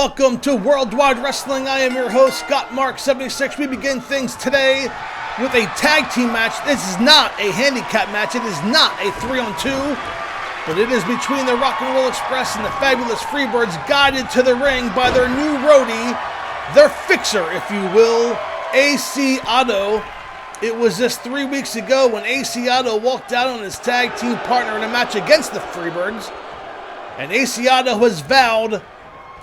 welcome to Worldwide Wrestling. I am your host, Gotmark76. We begin things today with a tag team match. This is not a handicap match. It is not a 3-on-2, but it is between the Rock and Roll Express and the Fabulous Freebirds, guided to the ring by their new roadie, their fixer, if you will, AC Otto. It was just 3 weeks ago when AC Otto walked out on his tag team partner in a match against the Freebirds, and AC Otto has vowed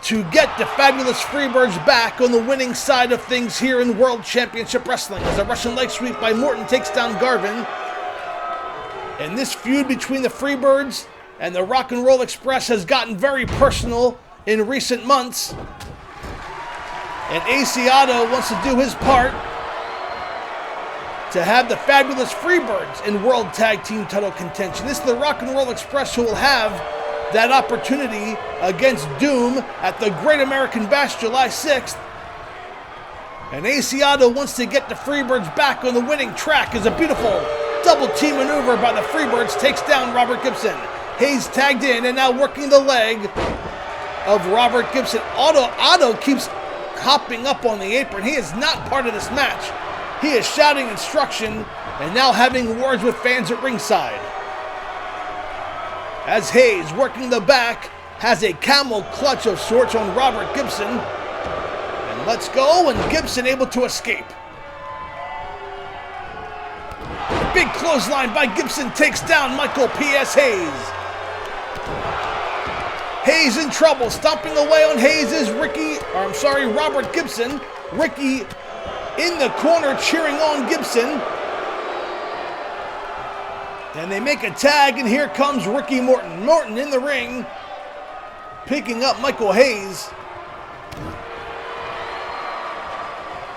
to get the Fabulous Freebirds back on the winning side of things here in World Championship Wrestling, as a Russian leg sweep by Morton takes down Garvin. And this feud between the Freebirds and the Rock and Roll Express has gotten very personal in recent months. And AC Otto wants to do his part to have the Fabulous Freebirds in World Tag Team title contention. This is the Rock and Roll Express who will have that opportunity against Doom at the Great American Bash July 6th. And AC Otto wants to get the Freebirds back on the winning track as a beautiful double team maneuver by the Freebirds takes down Robert Gibson. Hayes tagged in and now working the leg of Robert Gibson. Otto keeps hopping up on the apron. He is not part of this match. He is shouting instruction and now having words with fans at ringside. As Hayes, working the back, has a camel clutch of sorts on Robert Gibson. And let's go, and Gibson able to escape. The big clothesline by Gibson takes down Michael P.S. Hayes. Hayes in trouble, stomping away on Hayes is Robert Gibson. Ricky in the corner cheering on Gibson. And they make a tag, and here comes Ricky Morton. Morton in the ring, picking up Michael Hayes.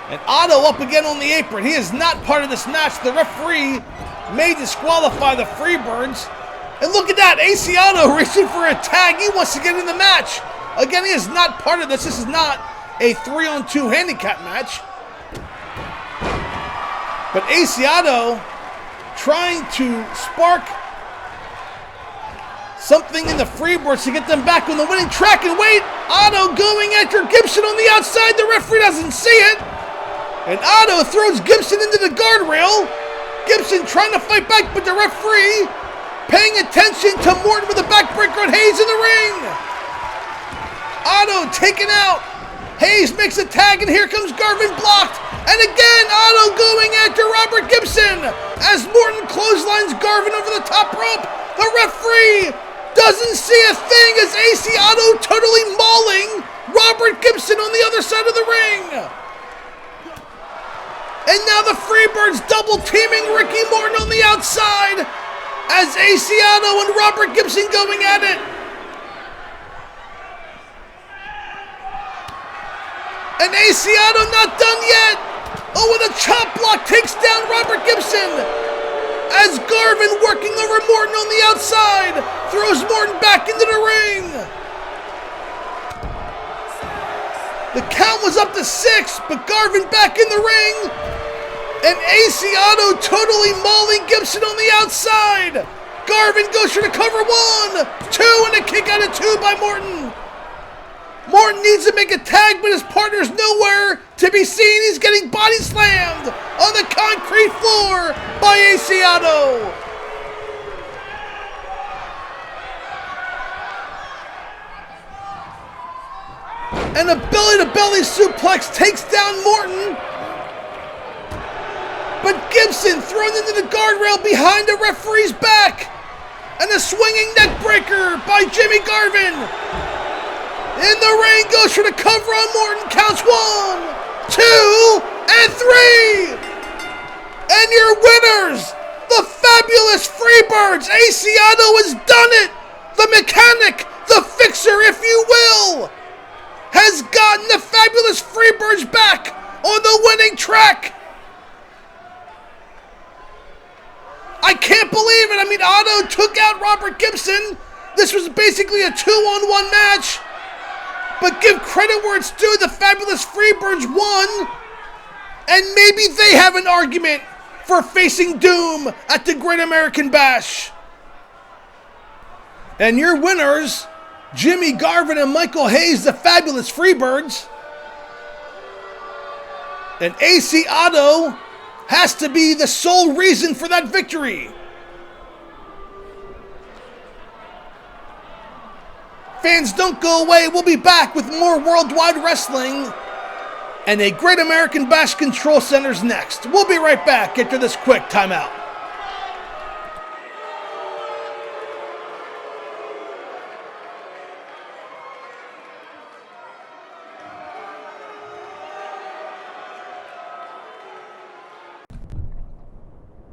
And Otto up again on the apron. He is not part of this match. The referee may disqualify the Freebirds. And look at that, AC Otto reaching for a tag. He wants to get in the match. Again, he is not part of this. This is not a 3-on-2 handicap match. But AC Otto trying to spark something in the Freebirds to get them back on the winning track. And wait, Otto going after Gibson on the outside. The referee doesn't see it. And Otto throws Gibson into the guardrail. Gibson trying to fight back, but the referee paying attention to Morton with a backbreaker on Hayes in the ring. Otto taken out. Hayes makes a tag, and here comes Garvin blocked. And again, Otto going after Robert Gibson as Morton clotheslines Garvin over the top rope. The referee doesn't see a thing as AC Otto totally mauling Robert Gibson on the other side of the ring. And now the Freebirds double teaming Ricky Morton on the outside as AC Otto and Robert Gibson going at it. And AC Otto not done yet. Oh, and a chop block takes down Robert Gibson as Garvin working over Morton on the outside throws Morton back into the ring. The count was up to 6, but Garvin back in the ring. And AC Otto totally mauling Gibson on the outside. Garvin goes for the cover 1, 2, and a kick out of 2 by Morton. Morton needs to make a tag, but his partner's nowhere to be seen. He's getting body slammed on the concrete floor by AC Otto. And a belly-to-belly suplex takes down Morton. But Gibson thrown into the guardrail behind the referee's back. And a swinging neck breaker by Jimmy Garvin. In the ring, goes for the cover on Morton, counts 1, 2, and 3. And your winners, the Fabulous Freebirds. AC Otto has done it. The mechanic, the fixer, if you will, has gotten the Fabulous Freebirds back on the winning track. I can't believe it. I mean, Otto took out Robert Gibson. This was basically a 2-on-1 match. But give credit where it's due, the Fabulous Freebirds won. And maybe they have an argument for facing Doom at the Great American Bash. And your winners Jimmy Garvin and Michael Hayes, the Fabulous Freebirds. And AC Otto has to be the sole reason for that victory. Fans, don't go away. We'll be back with more Worldwide Wrestling and a Great American Bash Control Centers next. We'll be right back after this quick timeout.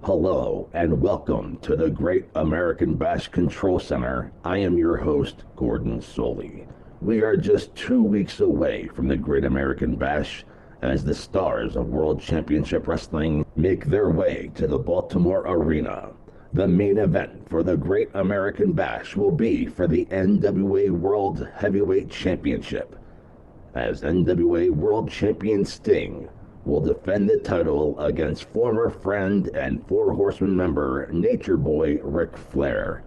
Hello and welcome to the Great American Bash Control Center. I am your host, Gordon Soley. We are just 2 weeks away from the Great American Bash as the stars of World Championship Wrestling make their way to the Baltimore Arena. The main event for the Great American Bash will be for the NWA World Heavyweight Championship, as NWA World Champion Sting will defend the title against former friend and Four Horsemen member Nature Boy Ric Flair.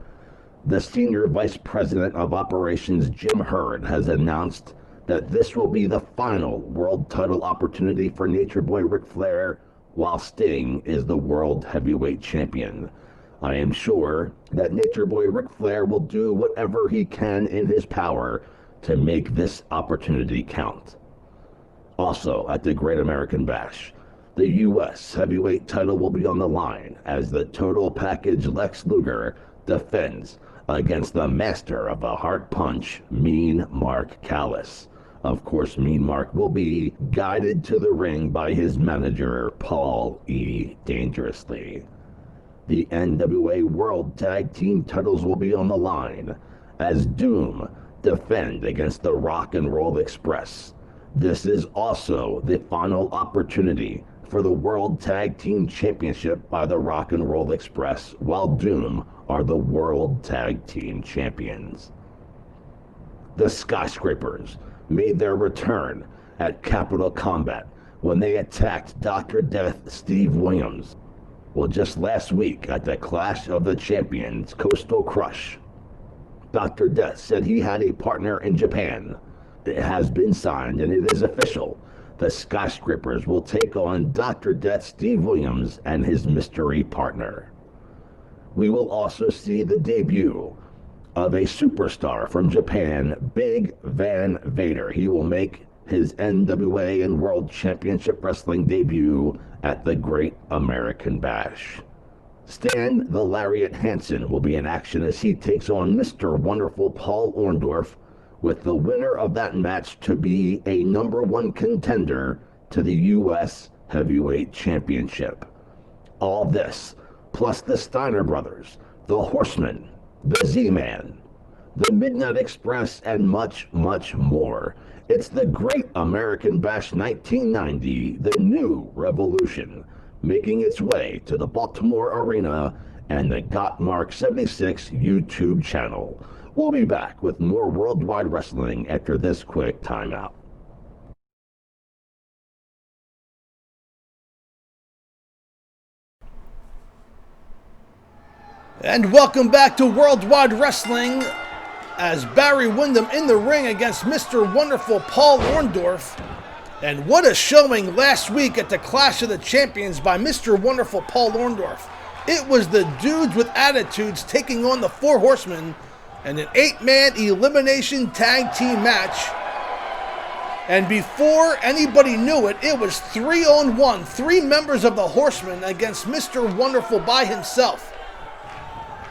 The Senior Vice President of Operations Jim Herd has announced that this will be the final world title opportunity for Nature Boy Ric Flair, while Sting is the World Heavyweight Champion. I am sure that Nature Boy Ric Flair will do whatever he can in his power to make this opportunity count. Also, at the Great American Bash, the U.S. heavyweight title will be on the line as the Total Package Lex Luger defends against the master of the heart punch, Mean Mark Callis. Of course, Mean Mark will be guided to the ring by his manager, Paul E. Dangerously. The NWA World Tag Team titles will be on the line as Doom defend against the Rock and Roll Express. This is also the final opportunity for the World Tag Team Championship by the Rock and Roll Express, while Doom are the World Tag Team Champions. The Skyscrapers made their return at Capital Combat when they attacked Dr. Death Steve Williams. Well, just last week at the Clash of the Champions Coastal Crush, Dr. Death said he had a partner in Japan. It has been signed and it is official. The Skyscrapers will take on Dr. Death Steve Williams and his mystery partner. We will also see the debut of a superstar from Japan, Big Van Vader. He will make his NWA and World Championship Wrestling debut at the Great American Bash. Stan the Lariat Hansen will be in action as he takes on Mr. Wonderful Paul Orndorff, with the winner of that match to be a #1 contender to the U.S. Heavyweight Championship. All this, plus the Steiner Brothers, the Horsemen, the Z-Man, the Midnight Express, and much, much more. It's the Great American Bash 1990, the new revolution, making its way to the Baltimore Arena and the Gotmark76 YouTube channel. We'll be back with more Worldwide Wrestling after this quick timeout. And welcome back to Worldwide Wrestling as Barry Windham in the ring against Mr. Wonderful Paul Orndorff. And what a showing last week at the Clash of the Champions by Mr. Wonderful Paul Orndorff. It was the dudes with attitudes taking on the Four Horsemen in an 8-man elimination tag team match. And before anybody knew it, it was 3-on-1, 3 members of the Horsemen against Mr. Wonderful by himself.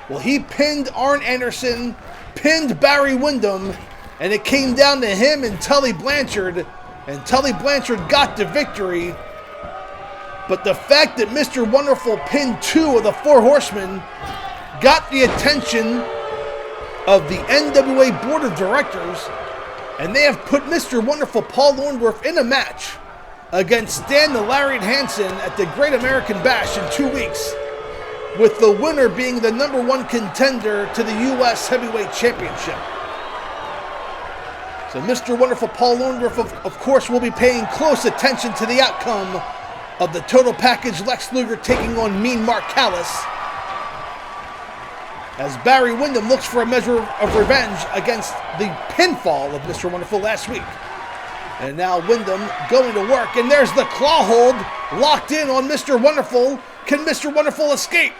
Well, he pinned Arn Anderson, pinned Barry Windham, and it came down to him and Tully Blanchard, and Tully Blanchard got the victory. But the fact that Mr. Wonderful pinned 2 of the Four Horsemen got the attention of the NWA Board of Directors, and they have put Mr. Wonderful Paul Orndorff in a match against Stan the Lariat Hansen at the Great American Bash in 2 weeks, with the winner being the #1 contender to the U.S. Heavyweight Championship. So Mr. Wonderful Paul Orndorff, of course, will be paying close attention to the outcome of the Total Package Lex Luger taking on Mean Mark Callis. as Barry Windham looks for a measure of revenge against the pinfall of Mr. Wonderful last week. And now Windham going to work, and there's the claw hold locked in on Mr. Wonderful. Can Mr. Wonderful escape?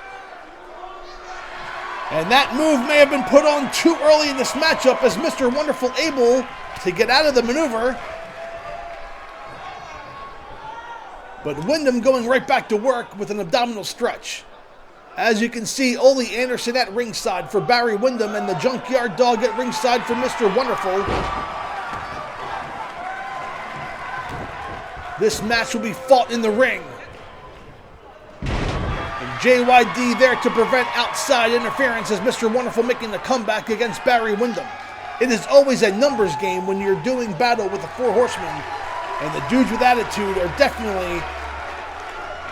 And that move may have been put on too early in this matchup, as Mr. Wonderful able to get out of the maneuver. But Windham going right back to work with an abdominal stretch. As you can see, Ole Anderson at ringside for Barry Windham, and the Junkyard Dog at ringside for Mr. Wonderful. This match will be fought in the ring. And JYD there to prevent outside interference, as Mr. Wonderful making the comeback against Barry Windham. It is always a numbers game when you're doing battle with the Four Horsemen, and the dudes with attitude are definitely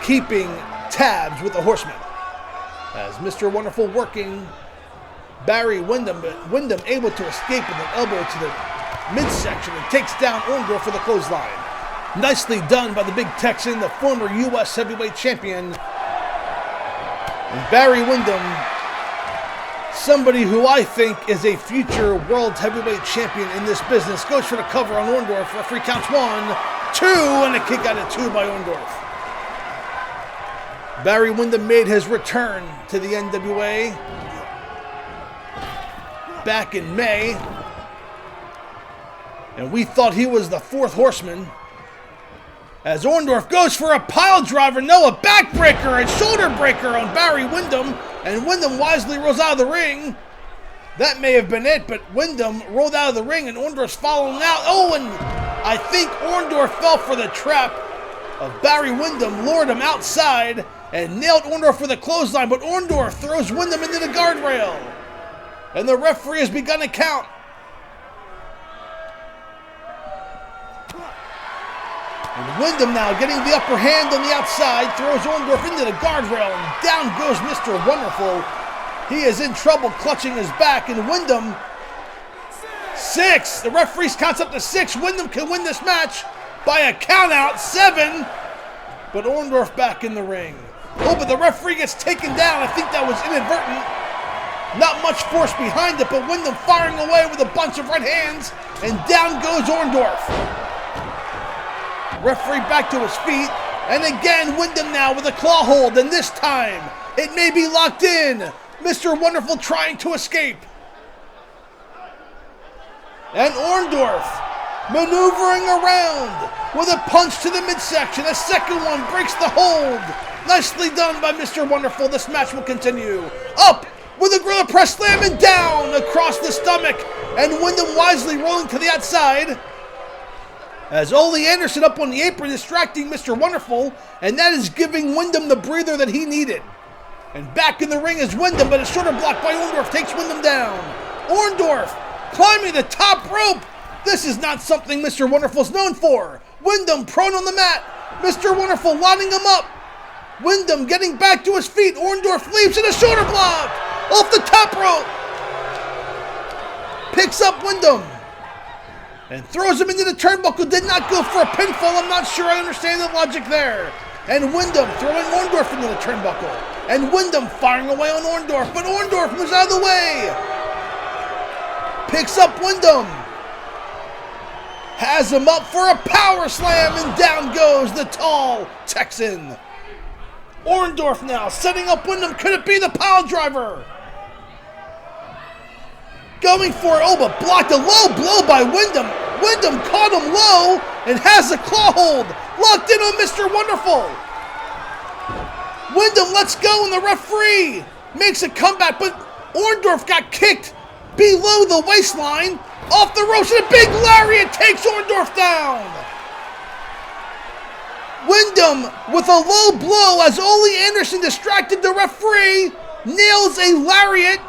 keeping tabs with the Horsemen. As Mr. Wonderful working Barry Windham, but Windham able to escape with an elbow to the midsection and takes down Orndorff for the clothesline. Nicely done by the Big Texan, the former U.S. Heavyweight Champion. And Barry Windham, somebody who I think is a future World Heavyweight Champion in this business, goes for the cover on Orndorff. Referee counts 1, 2, and a kick out at 2 by Orndorff. Barry Windham made his return to the NWA back in May, and we thought he was the fourth horseman. As Orndorff goes for a pile driver, no, a backbreaker and shoulder breaker on Barry Windham, and Windham wisely rolls out of the ring. That may have been it, but Windham rolled out of the ring and Orndorff's following out. Oh, and I think Orndorff fell for the trap of Barry Windham, lured him outside and nailed Orndorff with a clothesline, but Orndorff throws Windham into the guardrail. And the referee has begun to count. And Windham now getting the upper hand on the outside, throws Orndorff into the guardrail, and down goes Mr. Wonderful. He is in trouble, clutching his back, and Windham, 6. The referee counts up to 6. Windham can win this match by a count out, 7. But Orndorff back in the ring. Oh, but the referee gets taken down. I think that was inadvertent. Not much force behind it, but Windham firing away with a bunch of right hands, and down goes Orndorff. Referee back to his feet, and again Windham now with a claw hold, and this time it may be locked in. Mr. Wonderful trying to escape. And Orndorff maneuvering around with a punch to the midsection. A second one breaks the hold. Nicely done by Mr. Wonderful. This match will continue. Up with a gorilla press slam and down across the stomach, and Windham wisely rolling to the outside. As Ole Anderson up on the apron distracting Mr. Wonderful, and that is giving Windham the breather that he needed. And back in the ring is Windham, but a shoulder block by Orndorff takes Windham down. Orndorff climbing the top rope. This is not something Mr. Wonderful's known for. Windham prone on the mat. Mr. Wonderful lining him up. Windham getting back to his feet. Orndorff leaps in a shoulder block off the top rope. Picks up Windham and throws him into the turnbuckle. Did not go for a pinfall. I'm not sure I understand the logic there. And Windham throwing Orndorff into the turnbuckle. And Windham firing away on Orndorff, but Orndorff moves out of the way. Picks up Windham. Has him up for a power slam, and down goes the tall Texan. Orndorff now setting up Windham. Could it be the pile driver? Going for it. Oh, but blocked. A low blow by Windham. Windham caught him low and has a claw hold. Locked in on Mr. Wonderful. Windham lets go, and the referee makes a comeback, but Orndorff got kicked below the waistline. Off the ropes, and a big lariat takes Orndorff down. Windham with a low blow as Ole Anderson distracted the referee. Nails a lariat.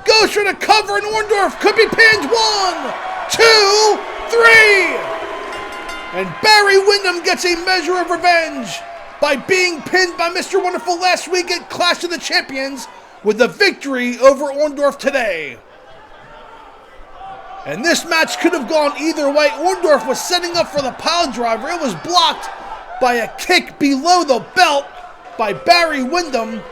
Goes for the cover, and Orndorff could be pinned. 1, 2, 3. And Barry Windham gets a measure of revenge by being pinned by Mr. Wonderful last week at Clash of the Champions, with a victory over Orndorff today. And this match could have gone either way. Orndorff was setting up for the pile driver. It was blocked by a kick below the belt by Barry Windham.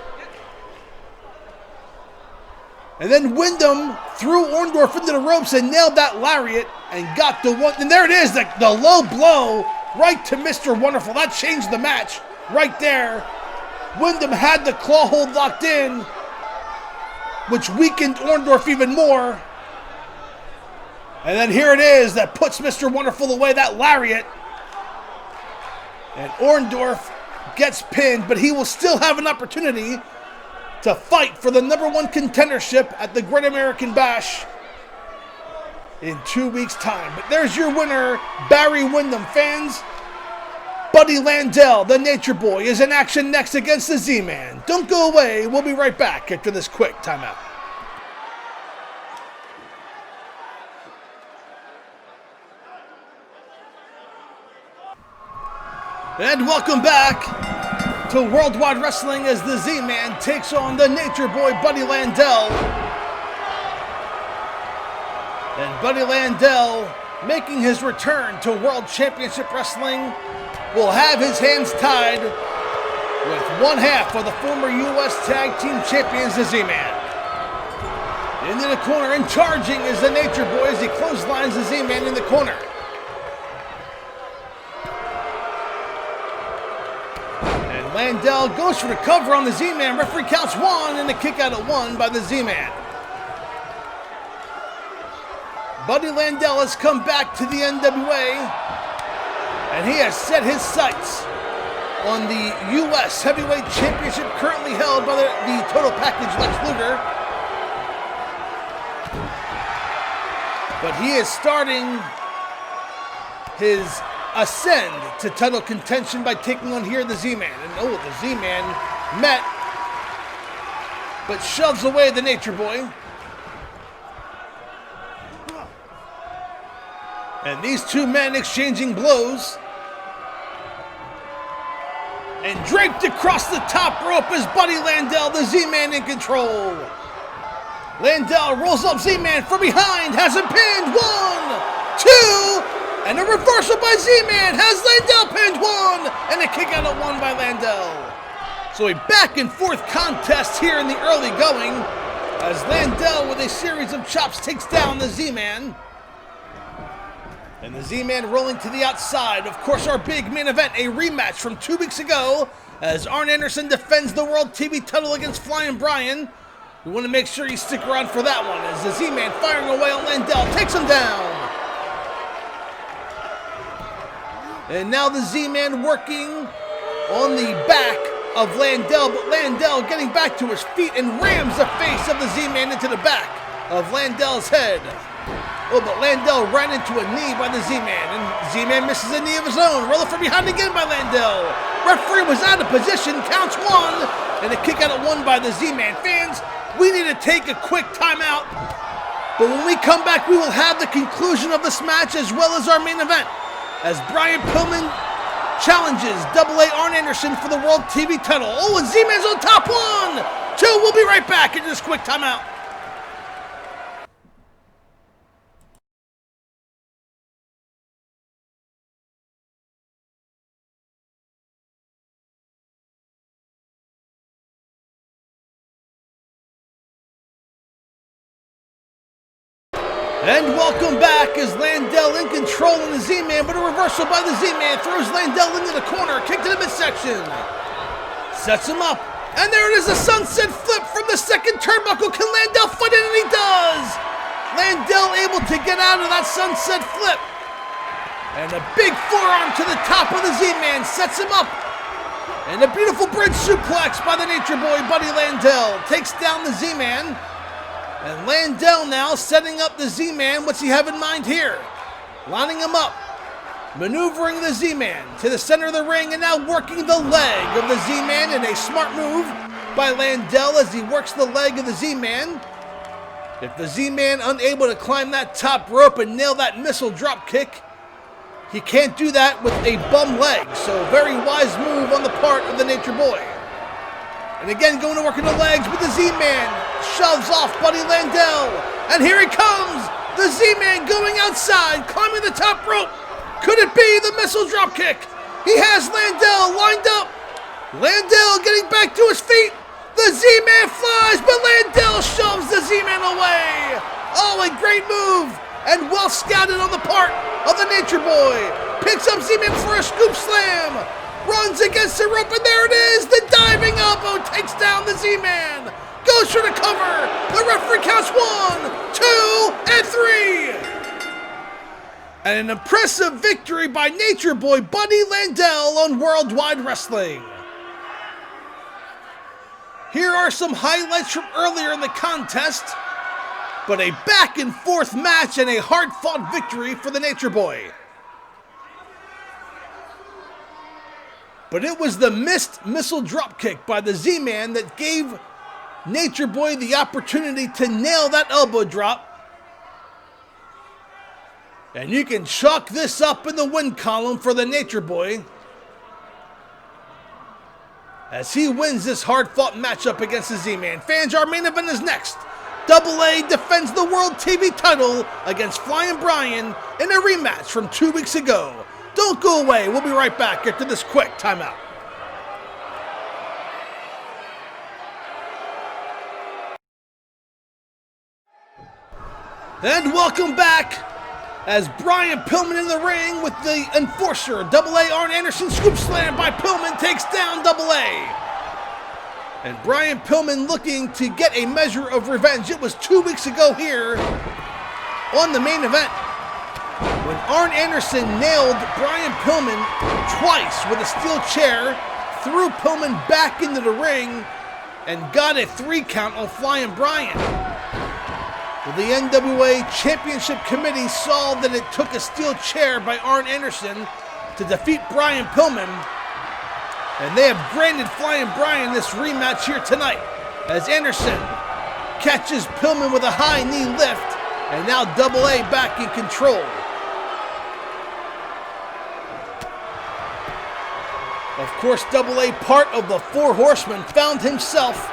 And then Windham threw Orndorff into the ropes and nailed that lariat and got the one. And there it is, the low blow right to Mr. Wonderful. That changed the match right there. Windham had the claw hold locked in, which weakened Orndorff even more. And then here it is that puts Mr. Wonderful away, that lariat. And Orndorff gets pinned, but he will still have an opportunity to fight for the #1 contendership at the Great American Bash in 2 weeks' time. But there's your winner, Barry Windham. Fans, Buddy Landel, the Nature Boy, is in action next against the Z-Man. Don't go away. We'll be right back after this quick timeout. And welcome back to Worldwide Wrestling as the Z-Man takes on the Nature Boy, Buddy Landel. And Buddy Landel, making his return to World Championship Wrestling, will have his hands tied with one half of the former U.S. Tag Team Champions, the Z-Man. Into the corner and charging is the Nature Boy as he clotheslines the Z-Man in the corner. Landel goes for the cover on the Z-Man. Referee counts 1 and a kick out at 1 by the Z-Man. Buddy Landel has come back to the NWA, and he has set his sights on the U.S. Heavyweight Championship currently held by the Total Package Lex Luger. But he is starting his ascend to title contention by taking on here the Z-Man. And the Z-Man met, but shoves away the Nature Boy. And these two men exchanging blows. And draped across the top rope is Buddy Landel, the Z-Man in control. Landel rolls up Z-Man from behind, has him pinned. 1, 2, and a reversal by Z-Man has Landel pinned. 1, and a kick out at 1 by Landel. So a back and forth contest here in the early going as Landel with a series of chops takes down the Z-Man. And the Z-Man rolling to the outside. Of course, our big main event, a rematch from 2 weeks ago as Arn Anderson defends the World TV title against Flyin Brian. We want to make sure you stick around for that one as the Z-Man firing away on Landel takes him down. And now the Z-Man working on the back of Landel, but Landel getting back to his feet and rams the face of the Z-Man into the back of Landel's head. Oh, but Landel ran into a knee by the Z-Man, and Z-Man misses a knee of his own. Roller from behind again by Landel. Referee was out of position, counts 1, and a kick out at 1 by the Z-Man. Fans, we need to take a quick timeout, but when we come back, we will have the conclusion of this match as well as our main event, as Brian Pillman challenges AA Arn Anderson for the World TV title. Oh, and Z-Man's on top. 1, 2, we'll be right back in this quick timeout. And welcome back as Landel in control of the Z-Man, but a reversal by the Z-Man throws Landel into the corner, kick to the midsection. Sets him up, and there it is, a sunset flip from the second turnbuckle. Can Landel fight it? And he does! Landel able to get out of that sunset flip. And a big forearm to the top of the Z-Man sets him up. And a beautiful bridge suplex by the Nature Boy, Buddy Landel, takes down the Z-Man. And Landel now setting up the Z-Man. What's he have in mind here? Lining him up. Maneuvering the Z-Man to the center of the ring and now working the leg of the Z-Man in a smart move by Landel as he works the leg of the Z-Man. If the Z-Man unable to climb that top rope and nail that missile drop kick, he can't do that with a bum leg. So very wise move on the part of the Nature Boy. And again going to work in the legs, but the Z-Man shoves off Buddy Landel. And here he comes! The Z-Man going outside, climbing the top rope. Could it be the missile drop kick? He has Landel lined up. Landel getting back to his feet. The The Z-Man flies, but Landel shoves the Z-Man away. Oh, a great move, and well scouted on the part of the Nature Boy. Picks up Z-Man for a scoop slam. Runs against the rope, and there it is. The diving elbow takes down the Z-Man. Goes for the cover. The referee counts 1, 2, and 3. And an impressive victory by Nature Boy Buddy Landel on Worldwide Wrestling. Here are some highlights from earlier in the contest, but a back and forth match and a hard-fought victory for the Nature Boy. But it was the missed missile dropkick by the Z-Man that gave Nature Boy the opportunity to nail that elbow drop. And you can chalk this up in the win column for the Nature Boy, as he wins this hard-fought matchup against the Z-Man. Fans, our main event is next. Double A defends the World TV title against Flyin Brian in a rematch from 2 weeks ago. Don't go away. We'll be right back after this quick timeout. And welcome back, as Brian Pillman in the ring with the enforcer. Double A Arn Anderson scoop slam by Pillman takes down Double A. And Brian Pillman looking to get a measure of revenge. It was 2 weeks ago here on the main event when Arn Anderson nailed Brian Pillman twice with a steel chair, threw Pillman back into the ring, and got a 3 count on Flyin Brian. Well, the NWA Championship Committee saw that it took a steel chair by Arn Anderson to defeat Brian Pillman, and they have granted Flyin Brian this rematch here tonight, as Anderson catches Pillman with a high knee lift, and now Double A back in control. Of course, Double A, part of the Four Horsemen, found himself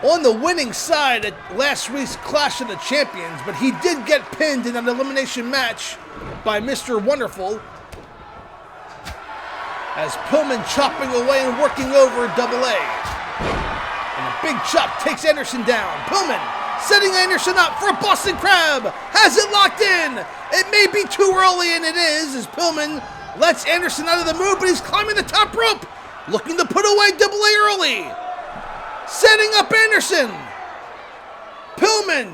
on the winning side at last week's Clash of the Champions, but he did get pinned in an elimination match by Mr. Wonderful, as Pillman chopping away and working over Double A. And a big chop takes Anderson down. Pillman setting Anderson up for a Boston Crab. Has it locked in. It may be too early, and it is, as Pillman lets Anderson out of the move, but he's climbing the top rope, looking to put away Double A early. Setting up Anderson. Pillman.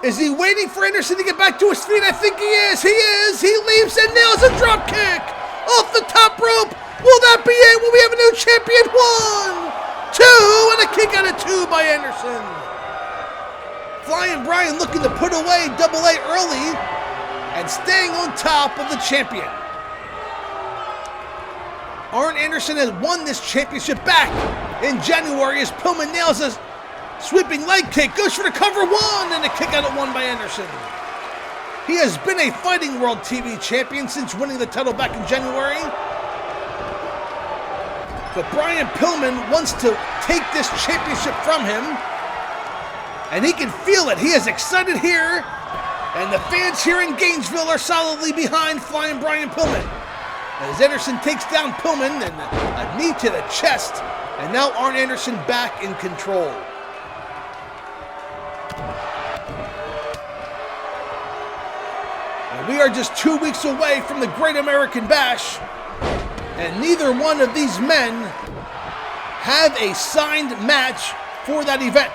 Is he waiting for Anderson to get back to his feet? I think he is. He is. He leaps and nails a drop kick off the top rope. Will that be it? Will we have a new champion? 1, 2, and a kick out of 2 by Anderson. Flyin Brian looking to put away Double A early and staying on top of the champion. Arn Anderson has won this championship back in January as Pillman nails a sweeping leg kick, goes for the cover 1, and a kick out at 1 by Anderson. He has been a Fighting World TV champion since winning the title back in January. But Brian Pillman wants to take this championship from him, and he can feel it. He is excited here, and the fans here in Gainesville are solidly behind Flyin Brian Pillman, as Anderson takes down Pillman and a knee to the chest, and now Arn Anderson back in control. And we are just 2 weeks away from the Great American Bash, and neither one of these men have a signed match for that event.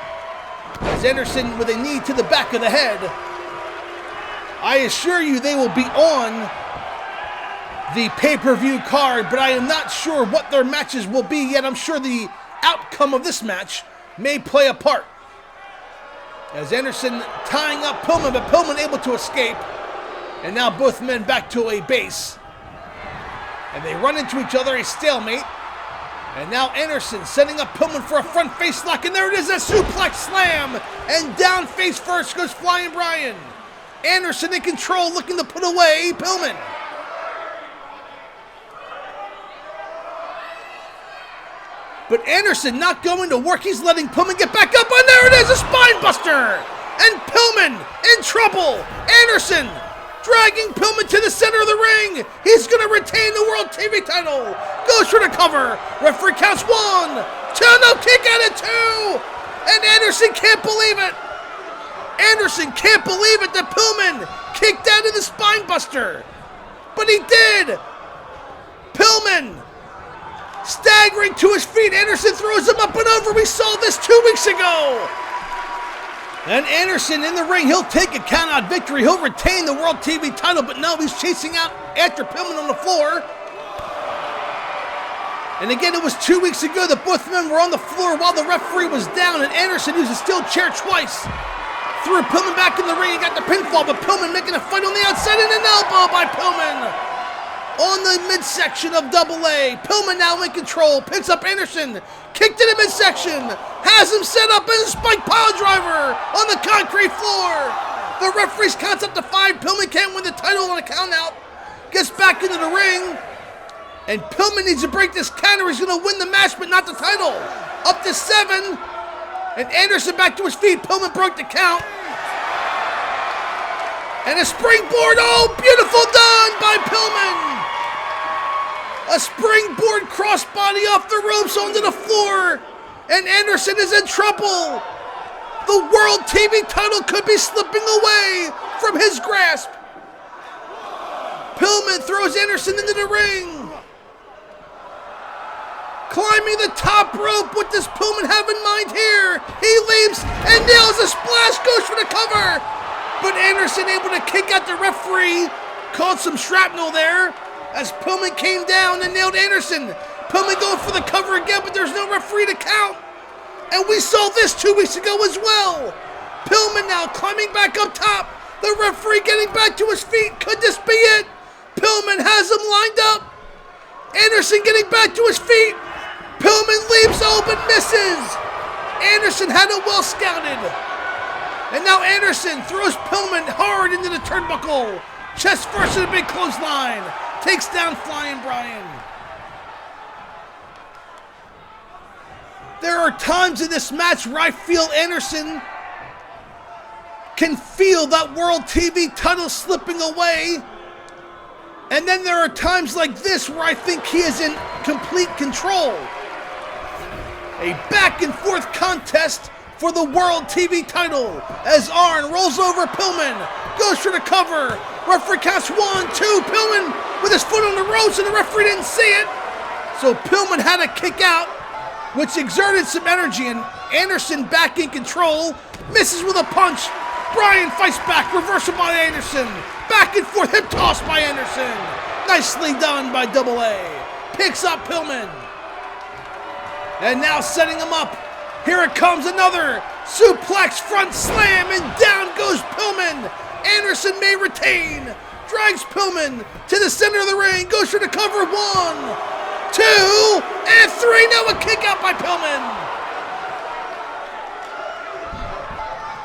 As Anderson with a knee to the back of the head, I assure you they will be on the pay-per-view card, but I am not sure what their matches will be yet. I'm sure the outcome of this match may play a part, as Anderson tying up Pillman, but Pillman able to escape, and now both men back to a base, and they run into each other, a stalemate, and now Anderson setting up Pillman for a front face lock, and there it is, a suplex slam, and down face first goes Flyin Brian. Anderson in control, looking to put away Pillman. But Anderson not going to work. He's letting Pillman get back up, and there it is, a spine buster! And Pillman in trouble. Anderson dragging Pillman to the center of the ring. He's going to retain the World TV title. Goes for the cover. Referee counts 1, 2, no, kick out at 2. And Anderson can't believe it. Anderson can't believe it that Pillman kicked out of the spine buster. But he did. Pillman staggering to his feet. Anderson throws him up and over. We saw this 2 weeks ago. And Anderson in the ring, he'll take a count-out victory. He'll retain the World TV title, but no, he's chasing out after Pillman on the floor. And again, it was 2 weeks ago that both men were on the floor while the referee was down, and Anderson used a steel chair twice. Threw Pillman back in the ring and got the pinfall, but Pillman making a fight on the outside and an elbow by Pillman. On the midsection of AA. Pillman now in control, picks up Anderson, kick to the midsection, has him set up in a spike pile driver on the concrete floor. The referees counts up to 5. Pillman can't win the title on a count out. Gets back into the ring, and Pillman needs to break this counter. He's going to win the match, but not the title. Up to 7, and Anderson back to his feet. Pillman broke the count. And a springboard, oh, beautiful done by Pillman. A springboard crossbody off the ropes onto the floor, and Anderson is in trouble. The World TV title could be slipping away from his grasp. Pillman throws Anderson into the ring. Climbing the top rope, what does Pillman have in mind here? He leaps and nails a splash, goes for the cover. But Anderson able to kick out the referee, called some shrapnel there as Pillman came down and nailed Anderson. Pillman going for the cover again, but there's no referee to count. And we saw this 2 weeks ago as well. Pillman now climbing back up top. The referee getting back to his feet. Could this be it? Pillman has him lined up. Anderson getting back to his feet. Pillman leaps, oh, but misses. Anderson had it well scouted. And now Anderson throws Pillman hard into the turnbuckle. Chest first in a big clothesline. Takes down Flyin Brian. There are times in this match where I feel Anderson can feel that World TV title slipping away. And then there are times like this where I think he is in complete control. A back and forth contest for the World TV title as Arn rolls over Pillman, goes for the cover. Referee counts 1, 2. Pillman with his foot on the ropes, and the referee didn't see it. So Pillman had a kick out, which exerted some energy, and Anderson back in control, misses with a punch. Brian fights back, reversal by Anderson. Back and forth, hip toss by Anderson. Nicely done by AA. Picks up Pillman. And now setting him up. Here it comes, another suplex front slam, and down goes Pillman. Anderson may retain. Drags Pillman to the center of the ring, goes for the cover. 1, 2, and 3. Now a kick out by Pillman.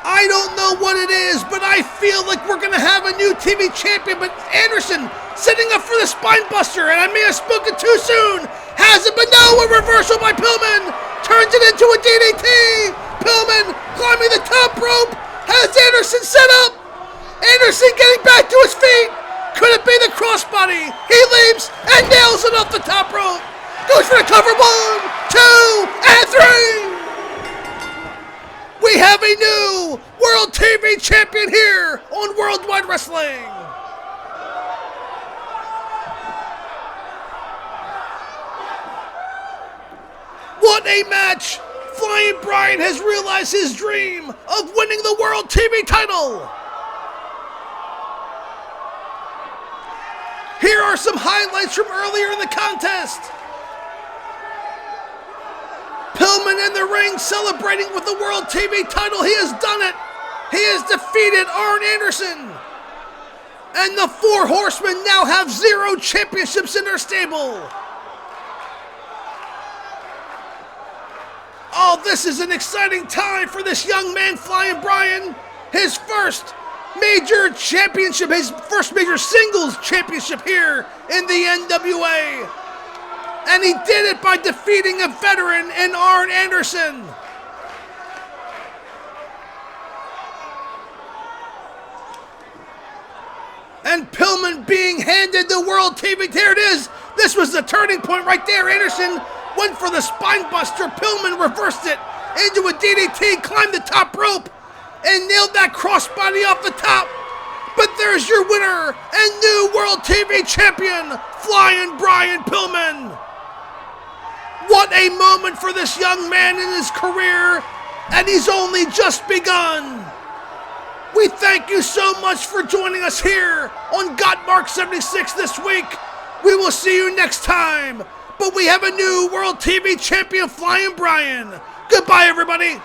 I don't know what it is, but I feel like we're going to have a new TV champion. But Anderson setting up for the spine buster, and I may have spoken too soon. Has it, but no, a reversal by Pillman. Turns it into a DDT. Pillman climbing the top rope. Has Anderson set up. Anderson getting back to his feet. Could it be the crossbody? He leaps and nails it off the top rope. Goes for the cover. 1, 2, and 3. We have a new World TV champion here on Worldwide Wrestling. What a match! Flyin Brian has realized his dream of winning the World TV title. Here are some highlights from earlier in the contest. Pillman in the ring celebrating with the World TV title. He has done it. He has defeated Arn Anderson. And the 4 Horsemen now have 0 championships in their stable. Oh, this is an exciting time for this young man, Flyin Brian. His first major championship, his first major singles championship here in the NWA. And he did it by defeating a veteran in Arn Anderson. and Pillman being handed the World TV. There it is. This was the turning point right there. Anderson went for the spine buster. Pillman reversed it into a DDT, climbed the top rope, and nailed that crossbody off the top. But there's your winner and new World TV champion, Flyin Brian Pillman. What a moment for this young man in his career, and he's only just begun. We thank you so much for joining us here on Gotmark76 this week. We will see you next time. But we have a new World TV champion, Flyin Brian. Goodbye, everybody.